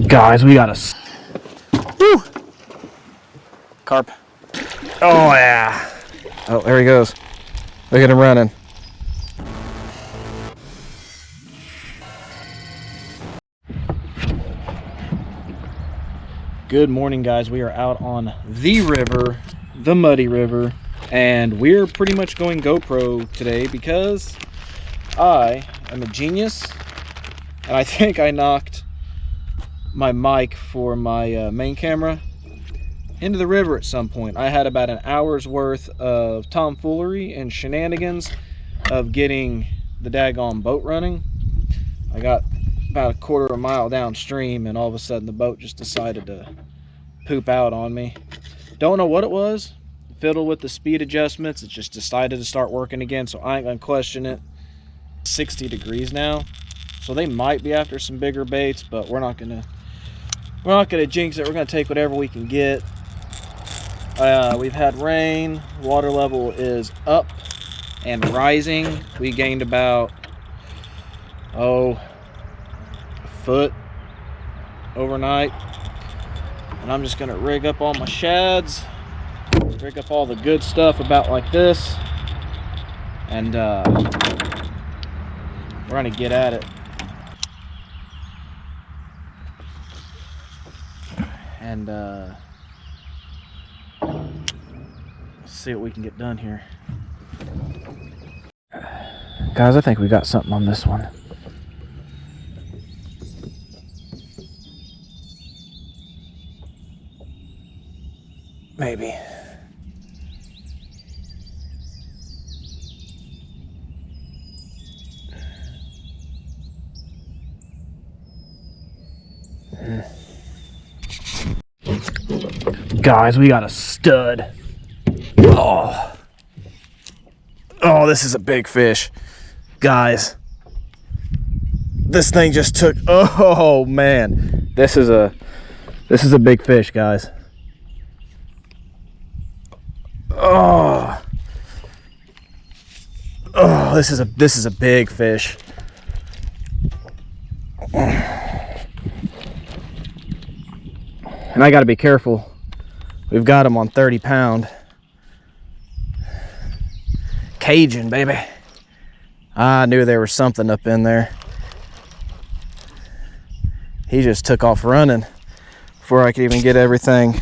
Guys, we got a... Woo! Carp. Oh, yeah. Oh, there he goes. Look at him running. Good morning, guys. We are out on the river, the muddy river, and we're pretty much going GoPro today because I am a genius, and I think I knocked my mic for my main camera into the river at some point. I had about an hour's worth of tomfoolery and shenanigans of getting the daggone boat running. I got about a quarter of a mile downstream and all of a sudden the boat just decided to poop out on me. Don't know what it was. Fiddled with the speed adjustments, it just decided to start working again, so I ain't gonna question it. 60 degrees now, so they might be after some bigger baits, but we're not gonna jinx it. We're gonna take whatever we can get. We've had rain, water level is up and rising. We gained about a foot overnight, and I'm just gonna rig up all my shads, rig up all the good stuff about like this, and we're gonna get at it. And let's see what we can get done here. Guys, I think we got something on this one. Maybe. Guys, we got a stud. Oh, this is a big fish. Guys, this thing just took, oh man, this is a big fish, guys. Oh, this is a big fish. And I got to be careful. We've got him on 30-pound Cajun, baby. I knew there was something up in there. He just took off running before I could even get everything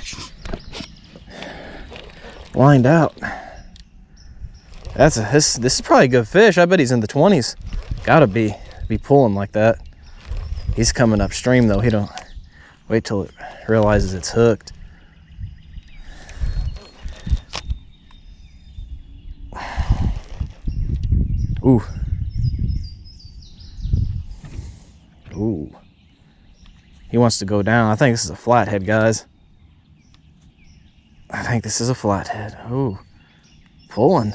lined out. This is probably a good fish. I bet he's in the 20s. Gotta be pulling like that. He's coming upstream though. He don't wait till it realizes it's hooked. Ooh. Ooh. He wants to go down. I think this is a flathead, guys. I think this is a flathead. Ooh. Pulling.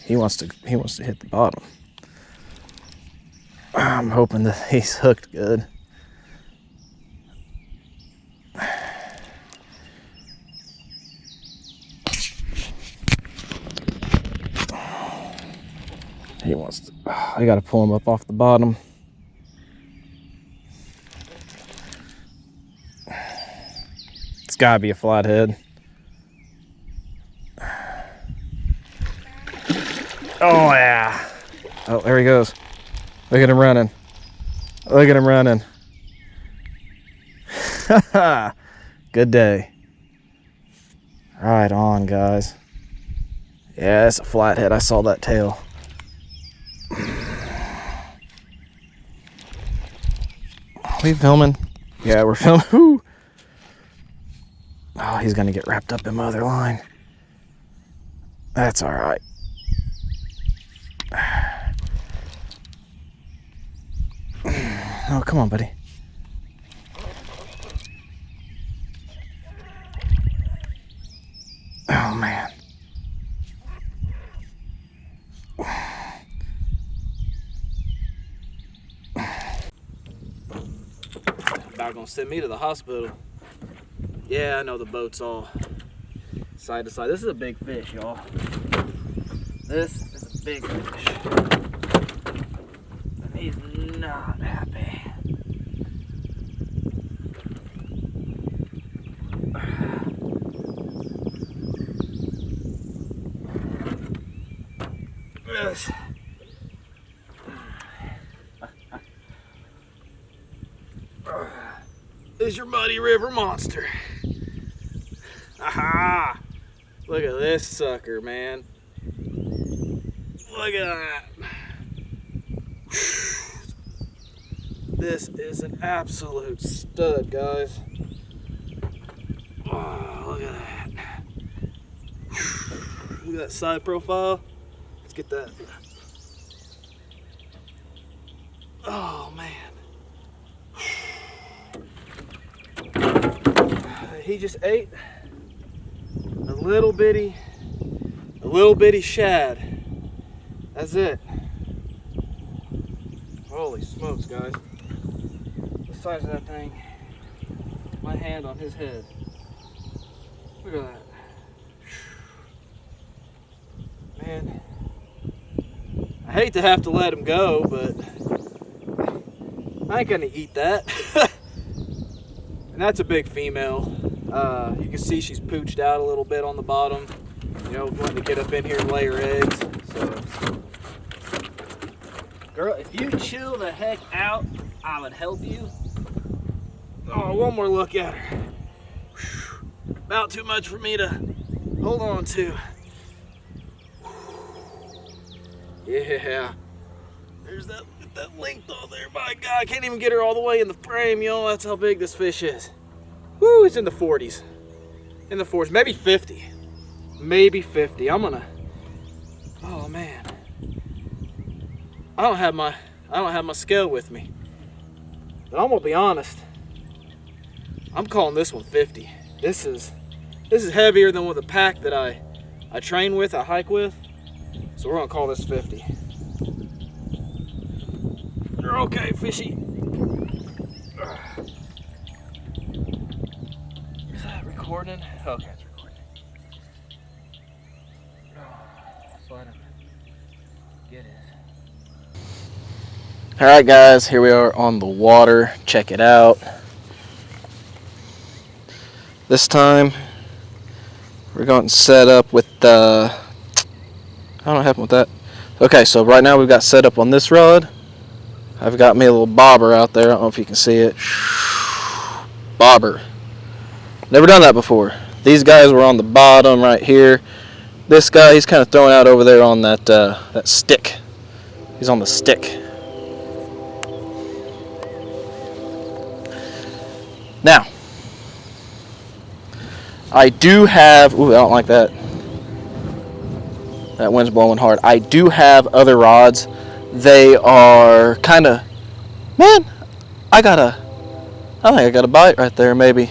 He wants to hit the bottom. I'm hoping that he's hooked good. He wants to, I gotta pull him up off the bottom. It's gotta be a flathead. Oh yeah. Oh, there he goes. Look at him running. Look at him running. Good day. Right on, guys. Yeah, it's a flathead. I saw that tail. Are we filming? Yeah, we're filming. Woo. Oh, he's gonna get wrapped up in my other line. That's all right. Oh, come on, buddy. Oh, man. About gonna send me to the hospital. Yeah, I know the boat's all side to side. This is a big fish, y'all. This is a big fish. And he's not happy. this. Is your muddy river monster. Aha! Look at this sucker, man. Look at that. This is an absolute stud, guys. Oh, look at that. Look at that side profile. Let's get that. Oh, man. He just ate a little bitty shad. That's it. Holy smokes, guys. The size of that thing. My hand on his head. Look at that. Man. I hate to have to let him go, but I ain't gonna eat that. And that's a big female. You can see she's pooched out a little bit on the bottom. You know, wanting to get up in here and lay her eggs. So, girl, if you chill the heck out, I would help you. Oh, one more look at her. About too much for me to hold on to. Yeah. There's that length on there. My God, I can't even get her all the way in the frame, y'all. That's how big this fish is. Woo, it's in the 40s. In the 40s, maybe 50. Maybe 50. I'm gonna, oh man. I don't have my scale with me. But I'm gonna be honest. I'm calling this one 50. This is heavier than with the pack that I train with, I hike with. So we're gonna call this 50. You're okay, fishy. Is that recording? Okay, it's recording. So I don't get it. All right, guys, here we are on the water. Check it out. This time, we're going to set up with the. I don't know what happened with that. Okay, so right now we've got set up on this rod. I've got me a little bobber out there. I don't know if you can see it. Bobber. Never done that before. These guys were on the bottom right here. This guy, he's kind of throwing out over there on that that stick. He's on the stick. Now, I do have. Ooh, I don't like that. That wind's blowing hard. I do have other rods. They are kind of, man, I think I got a bite right there, maybe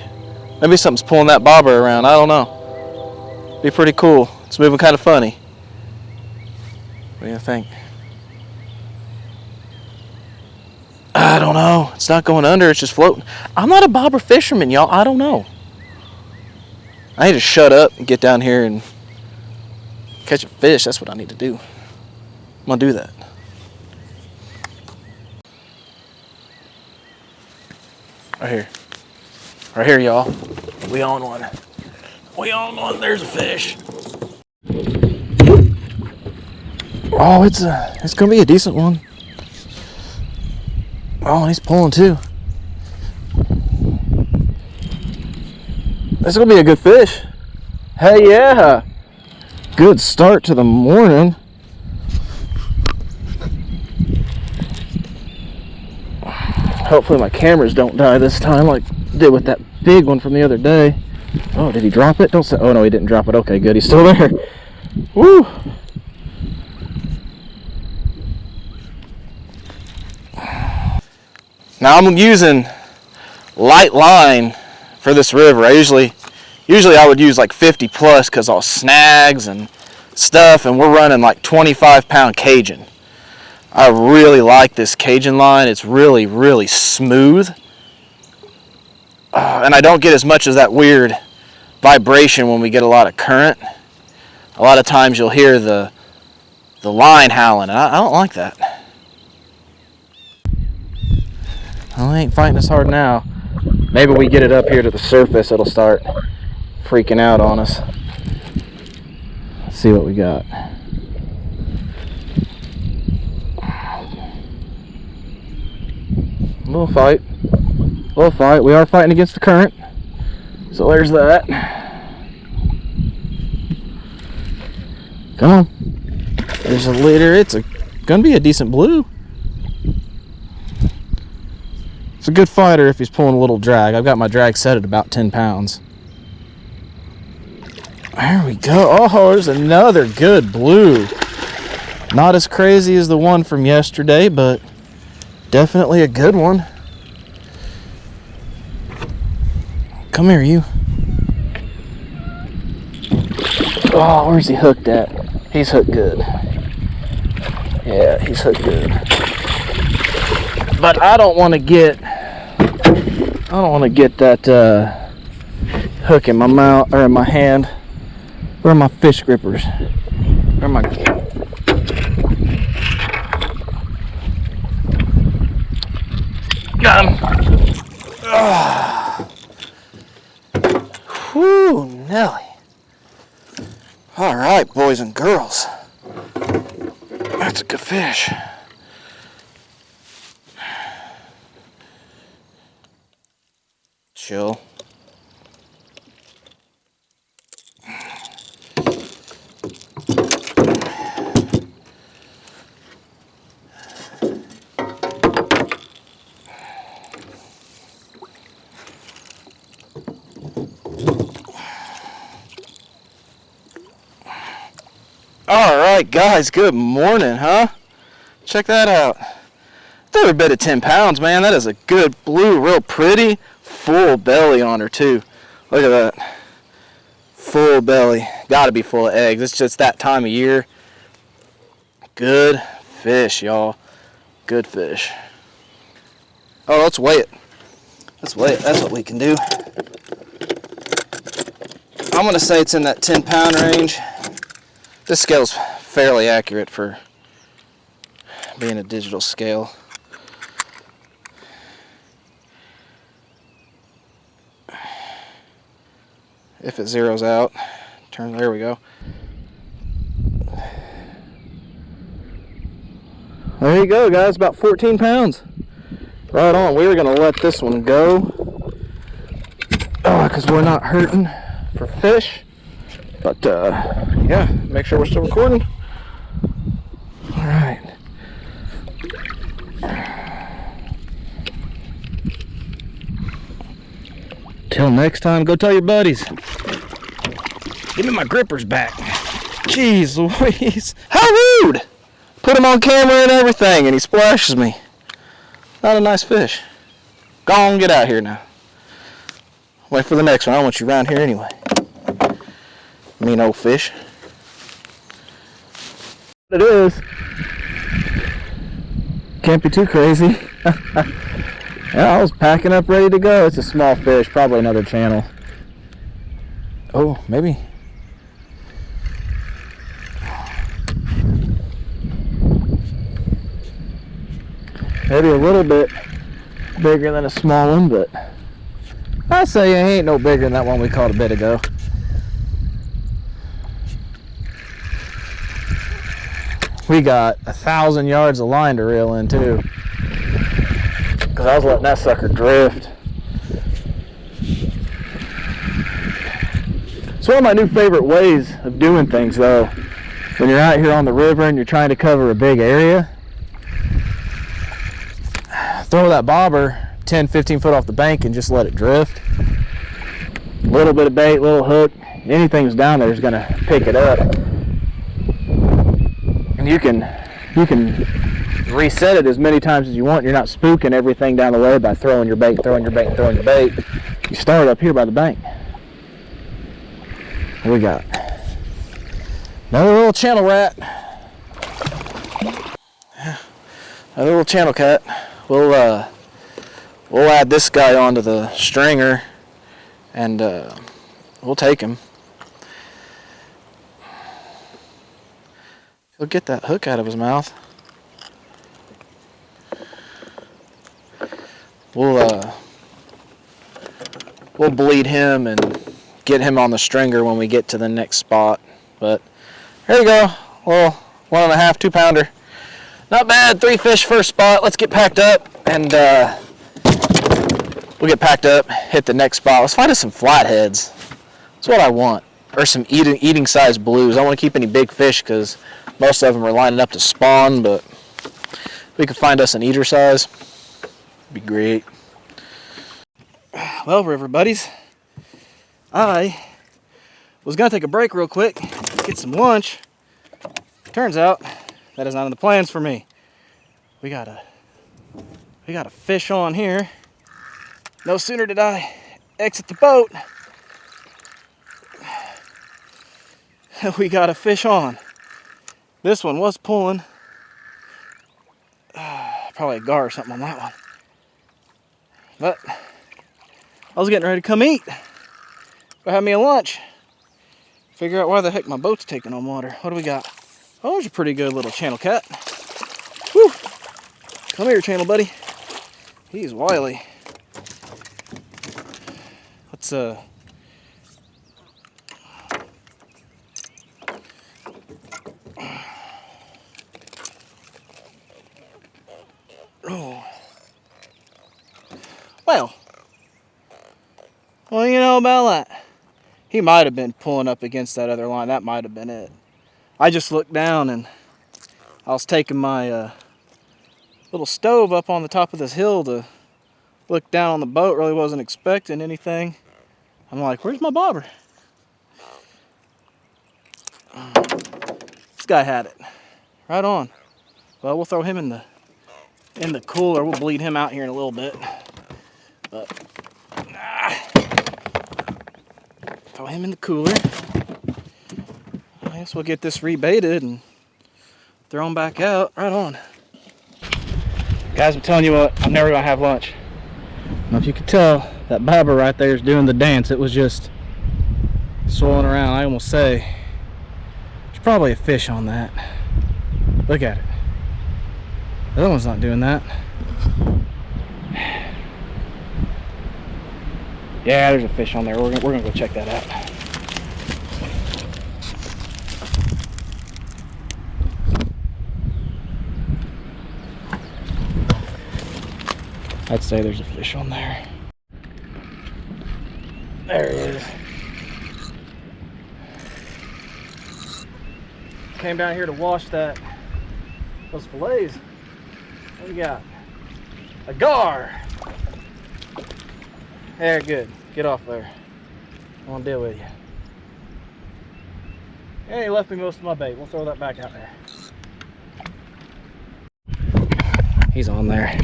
something's pulling that bobber around. I don't know. Be pretty cool. It's moving kind of funny. What do you think? I don't know. It's not going under. It's just floating. I'm not a bobber fisherman, y'all. I don't know. I need to shut up and get down here and catch a fish. That's what I need to do. I'm gonna do that. Right here, y'all. We on one. There's a fish. Oh, it's gonna be a decent one. Oh, he's pulling too. That's gonna be a good fish. Hey, yeah. Good start to the morning. Hopefully my cameras don't die this time like did with that big one from the other day. Oh, did he drop it? Don't say. Oh no, he didn't drop it. Okay, good. He's still there. Woo! Now I'm using light line for this river. Usually I would use like 50 plus because all snags and stuff, and we're running like 25-pound Cajun. I really like this Cajun line. It's really, really smooth. And I don't get as much as that weird vibration when we get a lot of current. A lot of times you'll hear the line howling, and I don't like that. Well, I ain't fighting as hard now. Maybe we get it up here to the surface, it'll start freaking out on us. Let's see what we got. We'll fight. We'll fight. We are fighting against the current. So there's that. Come on. There's a leader. It's gonna be a decent blue. It's a good fighter if he's pulling a little drag. I've got my drag set at about 10 pounds. There we go. Oh, there's another good blue. Not as crazy as the one from yesterday, but definitely a good one. Come here, you. Oh, where's he hooked at? He's hooked good. Yeah, he's hooked good. But I don't want to get that hook in my mouth or in my hand. Where are my fish grippers? Where are my... Got him. Whew, Nelly. All right, boys and girls. That's a good fish. Chill. All right, guys, good morning, huh? Check that out. Every bit of 10 pounds, man. That is a good blue, real pretty, full belly on her, too. Look at that. Full belly. Got to be full of eggs. It's just that time of year. Good fish, y'all. Good fish. Oh, let's weigh it. Let's weigh it. That's what we can do. I'm going to say it's in that 10-pound range. This scale's fairly accurate for being a digital scale. If it zeroes out, there we go. There you go, guys, about 14 pounds. Right on. We were going to let this one go because we're not hurting for fish. But, yeah, make sure we're still recording. All right. Till next time, go tell your buddies. Give me my grippers back. Jeez Louise. How rude! Put him on camera and everything, and he splashes me. Not a nice fish. Go on, get out here now. Wait for the next one. I want you around here anyway. Mean old fish. It is. Can't be too crazy. Yeah, I was packing up ready to go. It's a small fish, probably another channel. Oh, maybe. Maybe a little bit bigger than a small one, but I say he ain't no bigger than that one we caught a bit ago. We got 1,000 yards of line to reel in too, because I was letting that sucker drift. It's one of my new favorite ways of doing things though. When you're out here on the river and you're trying to cover a big area, throw that bobber 10-15 foot off the bank and just let it drift. A little bit of bait, little hook, anything that's down there is going to pick it up. And you can reset it as many times as you want. You're not spooking everything down the way by throwing your bait, throwing your bait, throwing your bait. You start up here by the bank. What we got? Another little channel rat. Another little channel cat. We'll add this guy onto the stringer and we'll take him. He'll get that hook out of his mouth. We'll bleed him and get him on the stringer when we get to the next spot. But there you go. Well, 1.5, 2 pounder. Not bad. 3 fish first spot. Let's get packed up and we'll get packed up, hit the next spot. Let's find us some flatheads. That's what I want. Or some eating size blues. I don't want to keep any big fish because most of them are lining up to spawn, but if we could find us an eater size, it'd be great. Well, river buddies, I was gonna take a break real quick, get some lunch. Turns out that is not in the plans for me. We got a fish on here. No sooner did I exit the boat, we got a fish on. This one was pulling. Probably a gar or something on that one. But I was getting ready to come eat. Go have me a lunch. Figure out why the heck my boat's taking on water. What do we got? Oh, there's a pretty good little channel cat. Whew. Come here, channel buddy. He's wily. Let's oh. Well, you know about that. He might have been pulling up against that other line. That might have been it. I just looked down and I was taking my little stove up on the top of this hill to look down on the boat. Really wasn't expecting anything. I'm like, where's my bobber? This guy had it. Right on. Well, we'll throw him in the cooler. We'll bleed him out here in a little bit. But throw him in the cooler. I guess we'll get this rebaited and throw him back out. Right on. Guys, I'm telling you what, I'm never gonna have lunch. I don't know if you could tell, that bobber right there is doing the dance. It was just swirling around. I almost say there's probably a fish on that. Look at it. The other one's not doing that. Yeah, there's a fish on there. We're gonna go check that out. I'd say there's a fish on there. There he is. Came down here to wash those fillets. What do we got? A gar. There, good. Get off there. I want to deal with you. And he left me most of my bait. We'll throw that back out there. He's on there.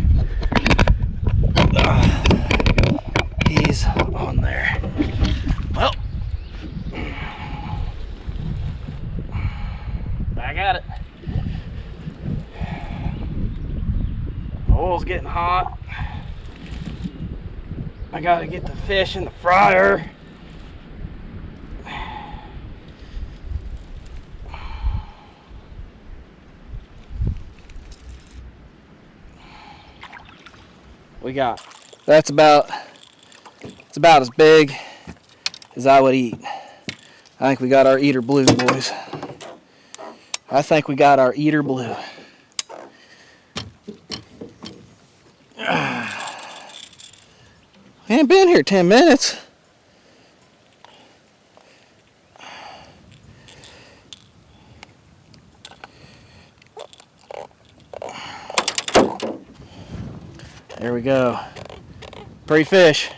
He's on there. Well, back at it. Oil's getting hot. I gotta get the fish in the fryer. We got, it's about as big as I would eat. I think we got our eater blue, boys. I think we got our eater blue. Ain't been here 10 minutes. There we go. Pretty fish.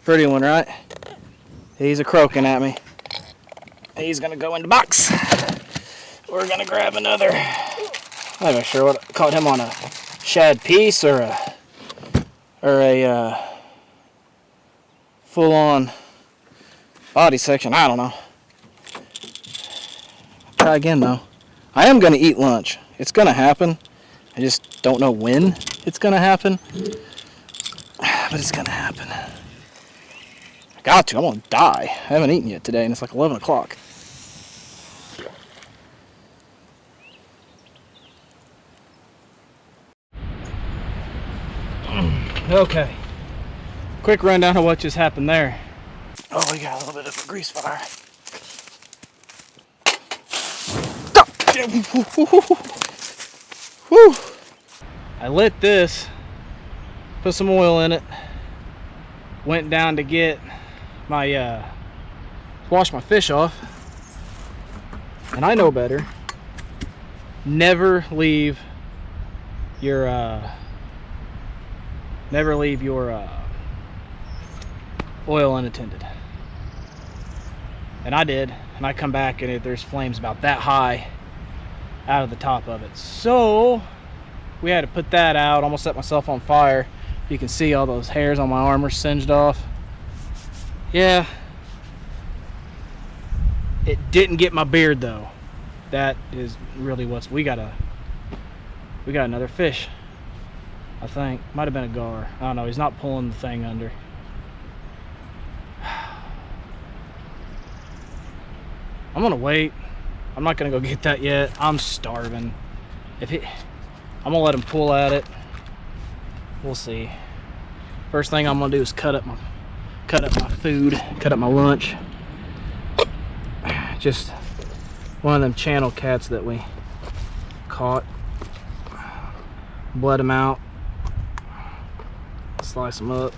Pretty one, right? He's a croaking at me. He's gonna go in the box. We're gonna grab another. I'm not sure what I caught him on, a shad piece or a full-on body section. I don't know. Try again though. I am gonna eat lunch. It's gonna happen. I just don't know when it's gonna happen, but it's gonna happen. I got to. I'm gonna die. I haven't eaten yet today, and it's like 11 o'clock. Okay. Quick rundown of what just happened there. Oh, we got a little bit of a grease fire. Whew. I lit this put some oil in it. Went down to get my wash my fish off, and I know better. Never leave your oil unattended. And I did, and I come back and there's flames about that high out of the top of it. So we had to put that out. Almost set myself on fire. You can see all those hairs on my arm are singed off. Yeah, it didn't get my beard though. That is really what's we got another fish, I think. Might have been a gar. I don't know. He's not pulling the thing under. I'm gonna wait. I'm not gonna go get that yet. I'm starving. I'm gonna let him pull at it. We'll see. First thing I'm gonna do is cut up my food, cut up my lunch. Just one of them channel cats that we caught. Bled them out. Slice them up.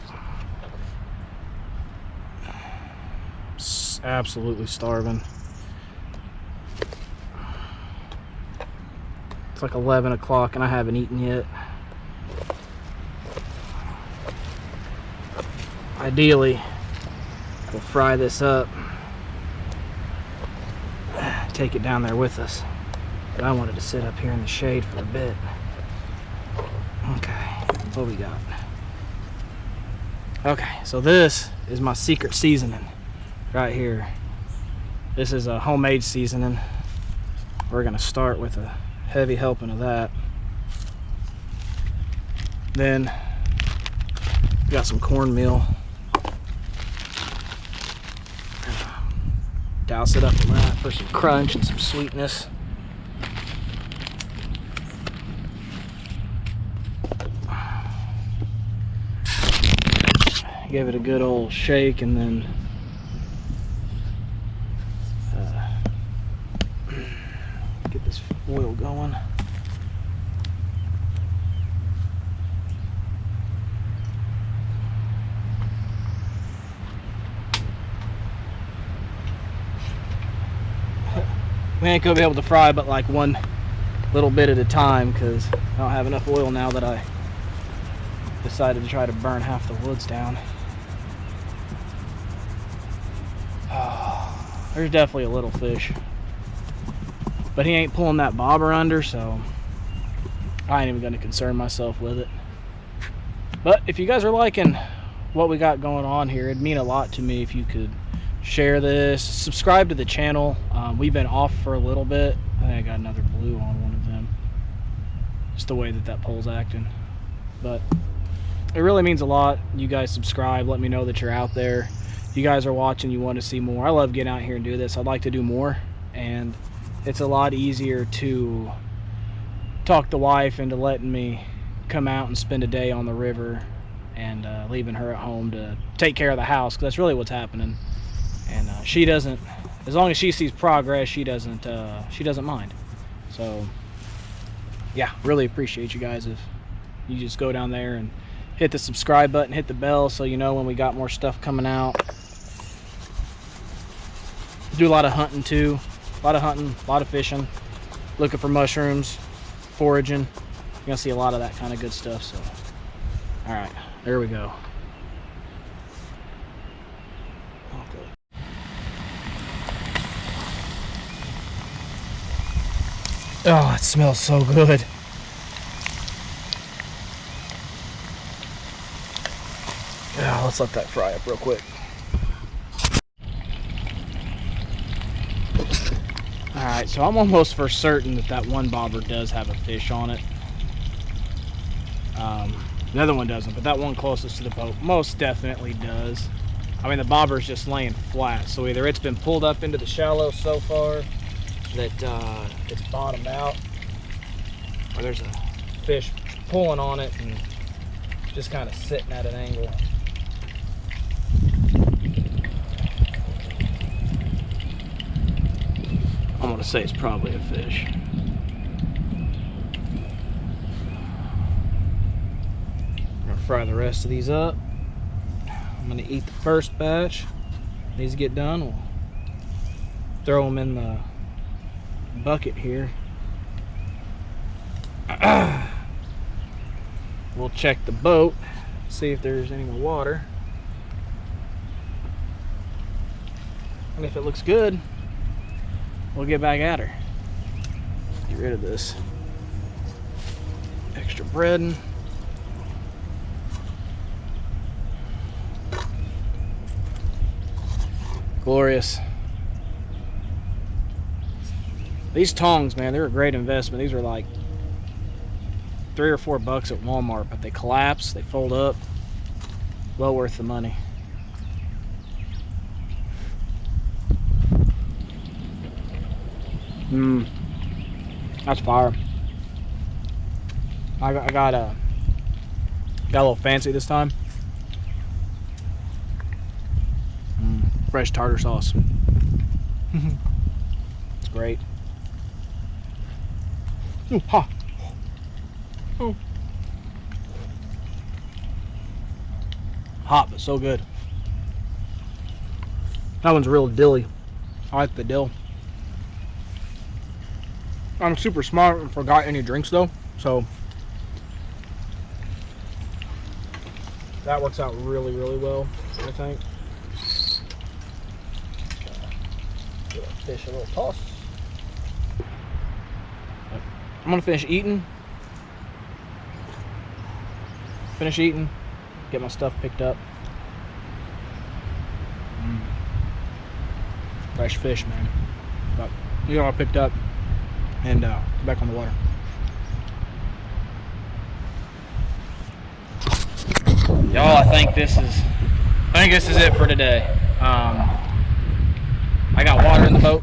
Absolutely starving. It's like 11 o'clock and I haven't eaten yet. Ideally, we'll fry this up, take it down there with us. But I wanted to sit up here in the shade for a bit. Okay, what we got? Okay, so this is my secret seasoning right here. This is a homemade seasoning. We're gonna start with a heavy helping of that. Then we got some cornmeal. Douse it up in that for some crunch and some sweetness. Give it a good old shake and then get this oil going. We ain't gonna be able to fry but like one little bit at a time because I don't have enough oil now that I decided to try to burn half the woods down. There's definitely a little fish, but he ain't pulling that bobber under, so I ain't even gonna concern myself with it. But if you guys are liking what we got going on here, it'd mean a lot to me if you could share this, subscribe to the channel. We've been off for a little bit. I think I got another blue on one of them. Just the way that pole's acting. But it really means a lot. You guys subscribe, let me know that you're out there. You guys are watching, you want to see more. I love getting out here and do this. I'd like to do more, and it's a lot easier to talk the wife into letting me come out and spend a day on the river and leaving her at home to take care of the house, because that's really what's happening. And she doesn't, as long as she sees progress, she doesn't mind. So yeah, really appreciate you guys if you just go down there and hit the subscribe button, hit the bell so you know when we got more stuff coming out. Do a lot of hunting too, a lot of fishing, looking for mushrooms, foraging. You're gonna see a lot of that kind of good stuff. So all right, there we go. Oh, it smells so good. Yeah, let's let that fry up real quick. Alright, so I'm almost for certain that one bobber does have a fish on it. The other one doesn't, but that one closest to the boat most definitely does. I mean, the bobber's just laying flat, so either it's been pulled up into the shallow so far that it's bottomed out, or there's a fish pulling on it and just kind of sitting at an angle. I'm gonna say it's probably a fish. fry the rest of these up. I'm gonna eat the first batch. These get done, we'll throw them in the bucket here. We'll check the boat, see if there's any more water. And if it looks good, we'll get back at her. Get rid of this extra bread. Glorious. These tongs, man, they're a great investment. These are like $3 or $4 at Walmart, but they collapse, they fold up. Well worth the money. That's fire. I got a little fancy this time. Fresh tartar sauce. It's great. Ooh, ha. Ooh. Hot, but so good. That one's real dilly. I like the dill. I'm super smart and forgot any drinks though, so that works out really, really well, I think. Give a fish a little toss. I'm gonna finish eating, get my stuff picked up. Fresh fish, man. But you know, I picked up and back on the water. Y'all, I think this is it for today. I got water in the boat.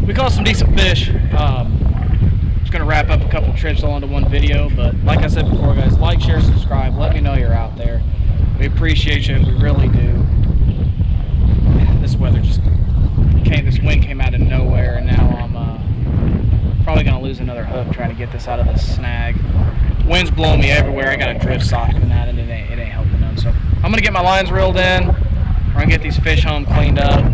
We caught some decent fish. Just gonna wrap up a couple trips all into one video, but like I said before, guys, like, share, subscribe. Let me know you're out there. We appreciate you. We really do. This weather just came. This wind came out of nowhere, and now I'm probably gonna lose another hook trying to get this out of this snag. Wind's blowing me everywhere. I got a drift sock in that, and it ain't helping none. So I'm gonna get my lines reeled in. We're gonna get these fish home cleaned up.